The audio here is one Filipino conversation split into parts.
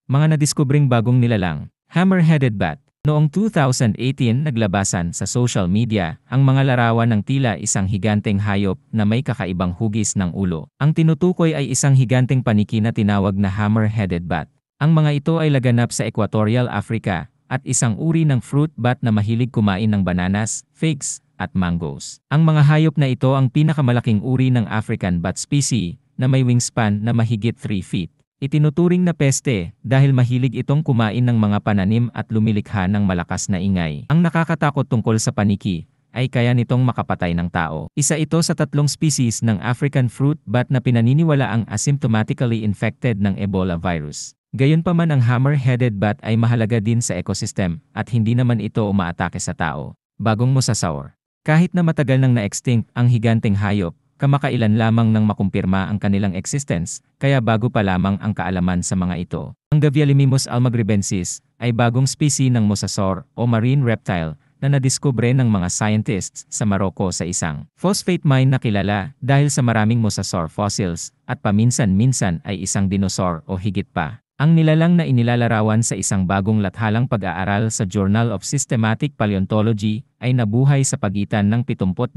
Mga nadiskubring bagong nilalang, hammer-headed bat. Noong 2018 naglabasan sa social media ang mga larawan ng tila isang higanteng hayop na may kakaibang hugis ng ulo. Ang tinutukoy ay isang higanteng paniki na tinawag na hammer-headed bat. Ang mga ito ay laganap sa Equatorial Africa at isang uri ng fruit bat na mahilig kumain ng bananas, figs, at mangoes. Ang mga hayop na ito ang pinakamalaking uri ng African bat species na may wingspan na mahigit 3 feet. Itinuturing na peste dahil mahilig itong kumain ng mga pananim at lumilikha ng malakas na ingay. Ang nakakatakot tungkol sa paniki ay kaya nitong makapatay ng tao. Isa ito sa 3 species ng African fruit bat na pinaniniwalaang asymptomatically infected ng Ebola virus. Gayunpaman ang hammer-headed bat ay mahalaga din sa ecosystem at hindi naman ito umaatake sa tao. Bagong mosasaur. Kahit na matagal nang na-extinct ang higanteng hayop, kamakailan lamang nang makumpirma ang kanilang existence, kaya bago pa lamang ang kaalaman sa mga ito. Ang Gavialimimus almagribensis ay bagong species ng mosasaur o marine reptile na nadiskubre ng mga scientists sa Morocco sa isang phosphate mine na kilala dahil sa maraming mosasaur fossils at paminsan-minsan ay isang dinosaur o higit pa. Ang nilalang na inilalarawan sa isang bagong lathalang pag-aaral sa Journal of Systematic Paleontology ay nabuhay sa pagitan ng 72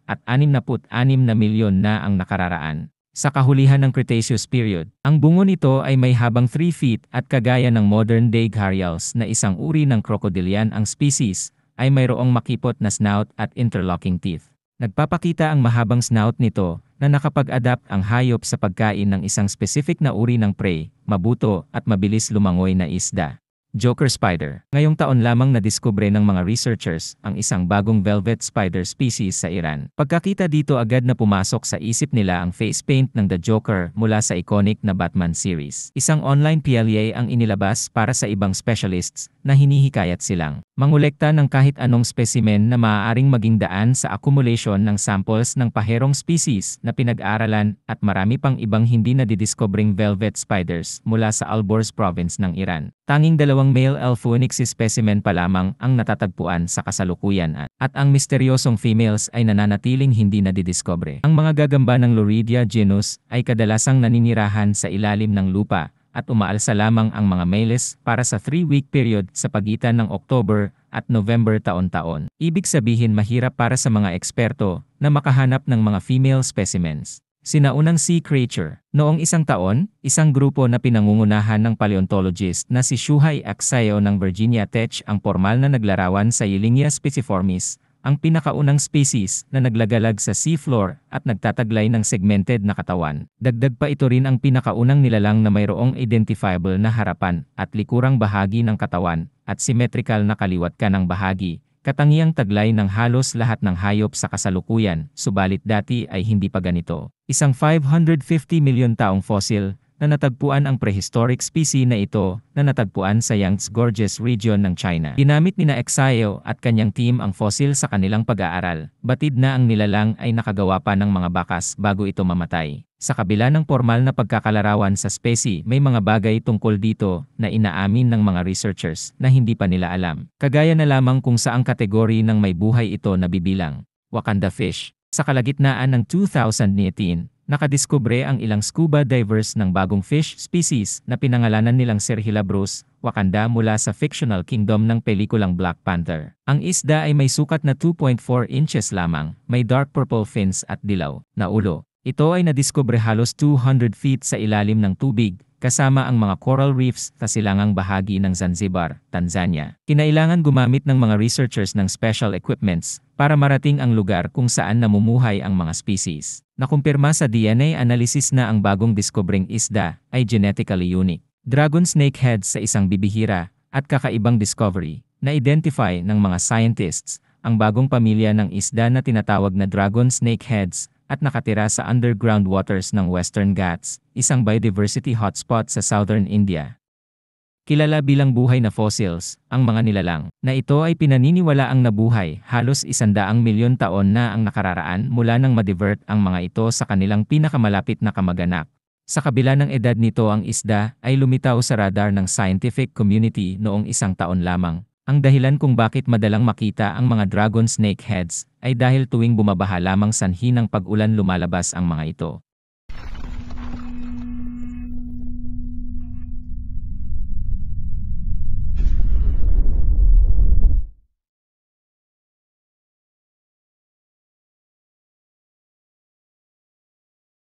at 66 na milyon na ang nakararaan. Sa kahulihan ng Cretaceous period, ang bungo nito ay may habang 3 feet at kagaya ng modern-day gharials na isang uri ng crocodilian ang species, ay mayroong makipot na snout at interlocking teeth. Nagpapakita ang mahabang snout nito na nakapag-adapt ang hayop sa pagkain ng isang specific na uri ng prey, mabuto at mabilis lumangoy na isda. Joker spider. Ngayong taon lamang nadiskubre ng mga researchers ang isang bagong velvet spider species sa Iran. Pagkakita dito agad na pumasok sa isip nila ang face paint ng The Joker mula sa iconic na Batman series. Isang online PLA ang inilabas para sa ibang specialists na hinihikayat silang mangolekta ng kahit anong specimen na maaaring maging daan sa accumulation ng samples ng paherong species na pinag-aralan at marami pang ibang hindi nadidiskobring velvet spiders mula sa Alborz province ng Iran. Tanging 2 male L-phoenix specimen pa lamang ang natatagpuan sa kasalukuyan at ang misteryosong females ay nananatiling hindi nadidiscobre. Ang mga gagamba ng Loridia genus ay kadalasang naninirahan sa ilalim ng lupa at umaalsa lamang ang mga males para sa 3-week period sa pagitan ng October at November taon-taon. Ibig sabihin mahirap para sa mga eksperto na makahanap ng mga female specimens. Sinaunang sea creature. Noong isang taon, isang grupo na pinangungunahan ng paleontologist na si Shuhei Aksayo ng Virginia Tech ang formal na naglarawan sa Yellingia spiciformis, ang pinakaunang species na naglagalag sa seafloor at nagtataglay ng segmented na katawan. Dagdag pa ito rin ang pinakaunang nilalang na mayroong identifiable na harapan at likurang bahagi ng katawan at symmetrical na kaliwat kanang bahagi. Katangiang taglay ng halos lahat ng hayop sa kasalukuyan, subalit dati ay hindi pa ganito. Isang 550 milyon taong fossil na natagpuan ang prehistoric species na ito na natagpuan sa Yangtze Gorges region ng China. Ginamit ni Aksayo at kanyang team ang fossil sa kanilang pag-aaral. Batid na ang nilalang ay nakagawa pa ng mga bakas bago ito mamatay. Sa kabila ng formal na pagkakalarawan sa species, may mga bagay tungkol dito na inaamin ng mga researchers na hindi pa nila alam. Kagaya na lamang kung saang kategory ng may buhay ito nabibilang. Wakanda fish. Sa kalagitnaan ng 2018, nakadiskubre ang ilang scuba divers ng bagong fish species na pinangalanan nilang Serhilabros, Wakanda mula sa fictional kingdom ng pelikulang Black Panther. Ang isda ay may sukat na 2.4 inches lamang, may dark purple fins at dilaw na ulo. Ito ay nadiskubre halos 200 feet sa ilalim ng tubig, kasama ang mga coral reefs sa silangang bahagi ng Zanzibar, Tanzania. Kinailangan gumamit ng mga researchers ng special equipments para marating ang lugar kung saan namumuhay ang mga species. Nakumpirma sa DNA analysis na ang bagong diskubreng isda ay genetically unique. Dragon snake heads sa isang bibihira at kakaibang discovery na identify ng mga scientists ang bagong pamilya ng isda na tinatawag na dragon snake heads at nakatira sa underground waters ng Western Ghats, isang biodiversity hotspot sa southern India. Kilala bilang buhay na fossils, ang mga nilalang na ito ay pinaniniwalaang nabuhay halos 100 milyon taon na ang nakararaan mula nang ma-divert ang mga ito sa kanilang pinakamalapit na kamag-anak. Sa kabila ng edad nito ang isda ay lumitaw sa radar ng scientific community noong 1 taon lamang. Ang dahilan kung bakit madalang makita ang mga dragon snake heads ay dahil tuwing bumabaha lamang sanhi ng pag-ulan lumalabas ang mga ito.